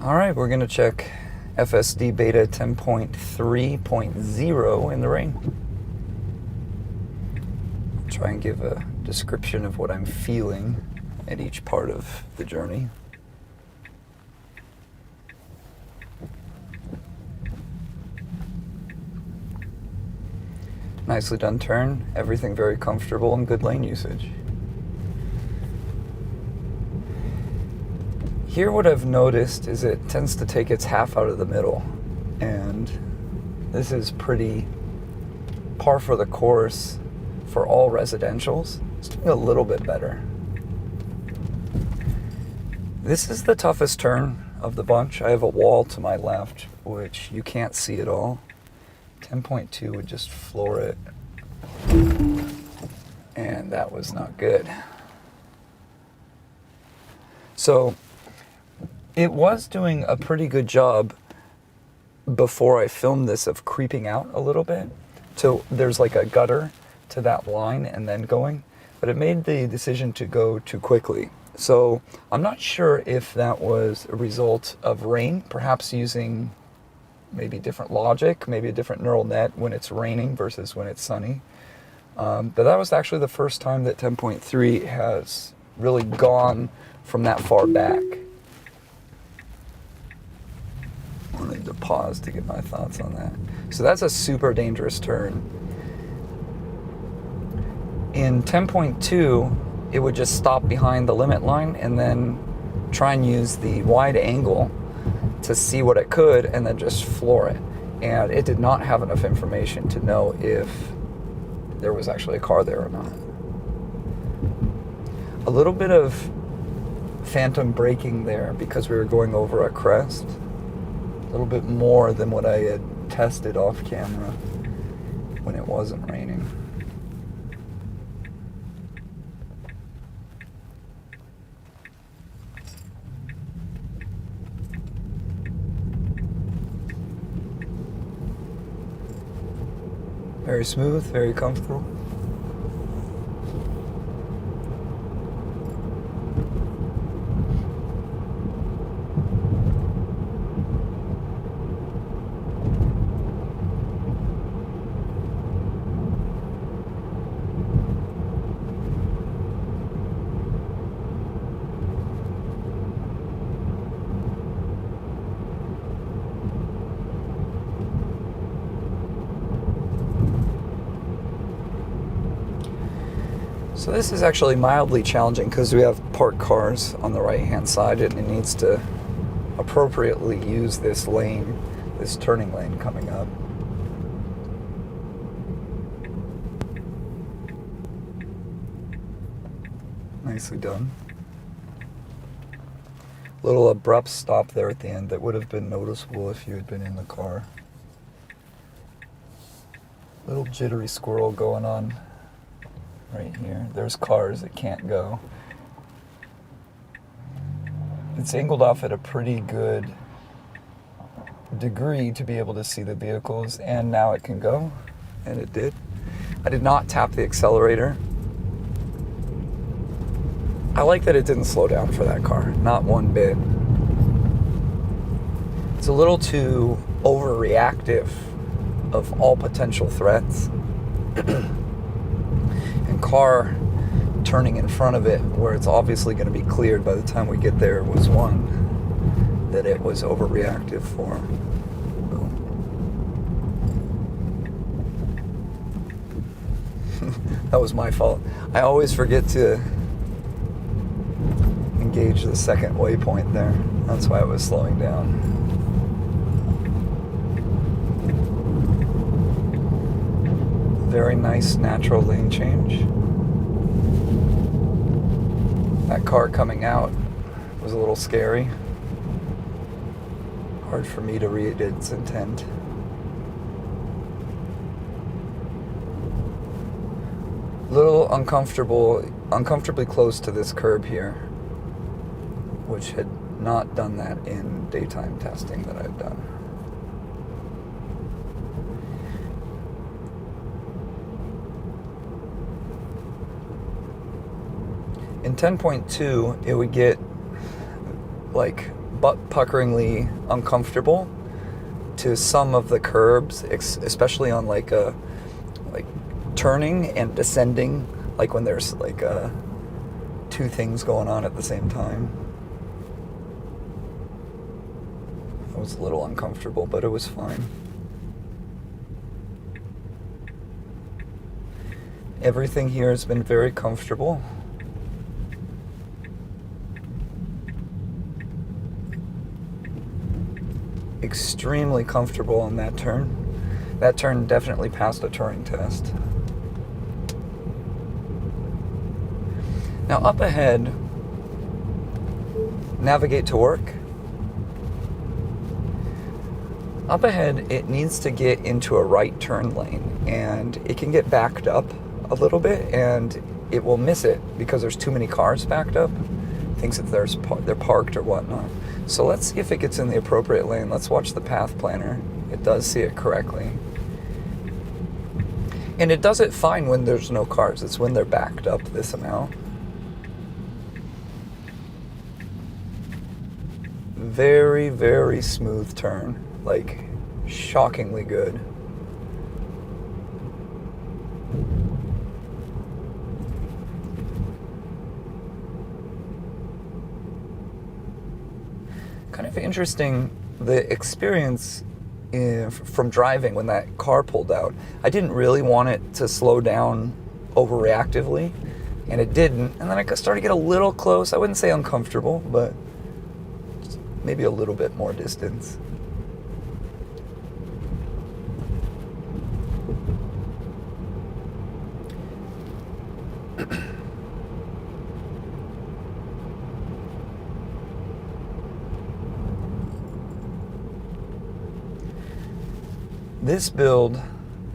All right, we're going to check FSD beta 10.3.0 in the rain. Try and give a description of what I'm feeling at each part of the journey. Nicely done turn, everything very comfortable and good lane usage. Here what I've noticed is it tends to take its half out of the middle, and this is pretty par for the course for all residentials. It's doing a little bit better. This is the toughest turn of the bunch. I have a wall to my left, which you can't see at all. 10.2 would just floor it, and that was not good. So it was doing a pretty good job before I filmed this of creeping out a little bit. So there's like a gutter to that line and then going, but it made the decision to go too quickly. So I'm not sure if that was a result of rain, perhaps using maybe different logic, maybe a different neural net when it's raining versus when it's sunny. But that was actually the first time that 10.3 has really gone from that far back. I need to pause to get my thoughts on that. So that's a super dangerous turn. In 10.2, it would just stop behind the limit line and then try and use the wide angle to see what it could and then just floor it. And it did not have enough information to know if there was actually a car there or not. A little bit of phantom braking there because we were going over a crest. A little bit more than what I had tested off camera when it wasn't raining. Very smooth, very comfortable. So this is actually mildly challenging because we have parked cars on the right hand side and it needs to appropriately use this lane, this turning lane coming up. Nicely done. Little abrupt stop there at the end that would have been noticeable if you had been in the car. Little jittery squirrel going on right here. There's cars that can't go. It's angled off at a pretty good degree to be able to see the vehicles, and now it can go, and it did. I did not tap the accelerator. I like that it didn't slow down for that car, not one bit. It's a little too overreactive of all potential threats. And car turning in front of it, where it's obviously going to be cleared by the time we get there, was one that it was overreactive for. Boom. That was my fault. I always forget to engage the second waypoint there. That's why I was slowing down. Very nice natural lane change. That car coming out was a little scary. Hard for me to read its intent. Little uncomfortably close to this curb here, which had not done that in daytime testing that I've done. In 10.2, it would get like butt-puckeringly uncomfortable to some of the curbs, especially on like turning and descending, like when there's like two things going on at the same time. It was a little uncomfortable, but it was fine. Everything here has been very comfortable. Extremely comfortable on that turn. That turn definitely passed a Turing test. Now up ahead, navigate to work. Up ahead, it needs to get into a right turn lane, and it can get backed up a little bit, and it will miss it because there's too many cars backed up. It thinks that they're parked or whatnot. So let's see if it gets in the appropriate lane. Let's watch the path planner. It does see it correctly. And it does it fine when there's no cars. It's when they're backed up this amount. Very, very smooth turn. Like, shockingly good. Kind of interesting, the experience from driving when that car pulled out. I didn't really want it to slow down overreactively, and it didn't. And then I started to get a little close. I wouldn't say uncomfortable, but maybe a little bit more distance. This build,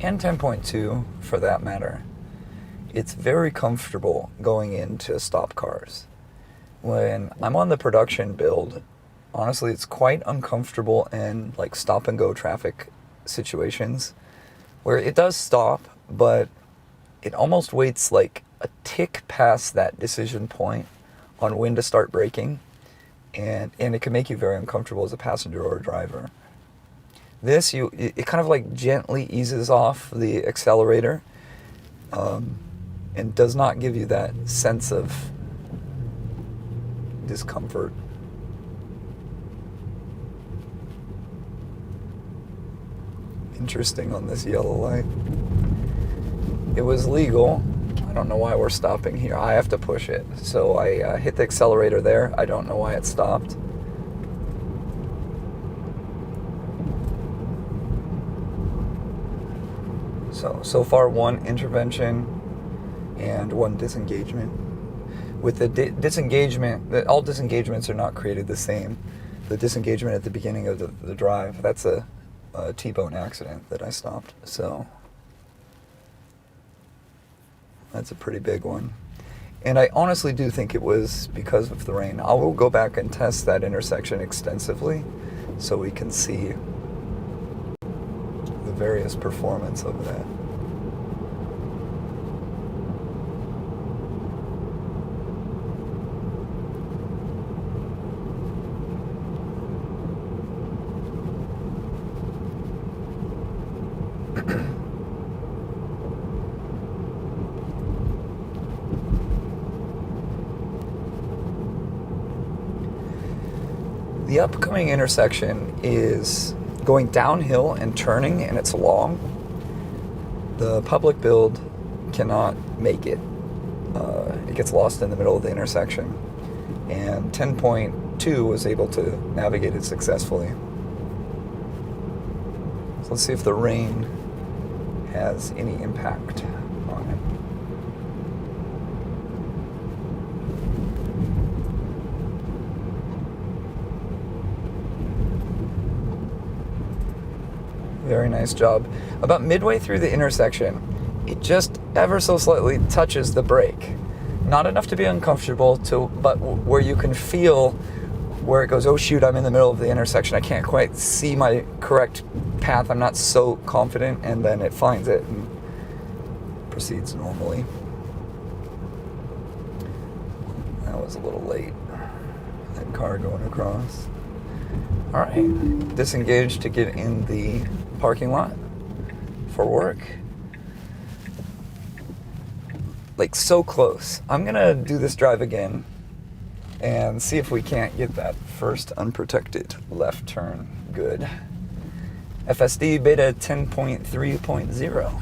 and 10.2 for that matter, it's very comfortable going into stop cars. When I'm on the production build, honestly, it's quite uncomfortable in like stop and go traffic situations where it does stop, but it almost waits like a tick past that decision point on when to start braking, and it can make you very uncomfortable as a passenger or a driver. This, it kind of like gently eases off the accelerator and does not give you that sense of discomfort. Interesting on this yellow light. It was legal. I don't know why we're stopping here. I have to push it. So I hit the accelerator there. I don't know why it stopped. So far, one intervention and one disengagement. With the disengagement, all disengagements are not created the same. The disengagement at the beginning of the drive, that's a T-bone accident that I stopped. So that's a pretty big one. And I honestly do think it was because of the rain. I will go back and test that intersection extensively so we can see the various performance of that. The upcoming intersection is going downhill and turning, and it's long. The public build cannot make it. It gets lost in the middle of the intersection. And 10.2 was able to navigate it successfully. So let's see if the rain has any impact on it. Very nice job. About midway through the intersection, it just ever so slightly touches the brake. Not enough to be uncomfortable, but where you can feel where it goes, oh shoot, I'm in the middle of the intersection. I can't quite see my correct path. I'm not so confident. And then it finds it and proceeds normally. That was a little late. That car going across. All right, disengage to get in the parking lot for work. Like, so close. I'm gonna do this drive again and see if we can't get that first unprotected left turn good. FSD beta 10.3.0.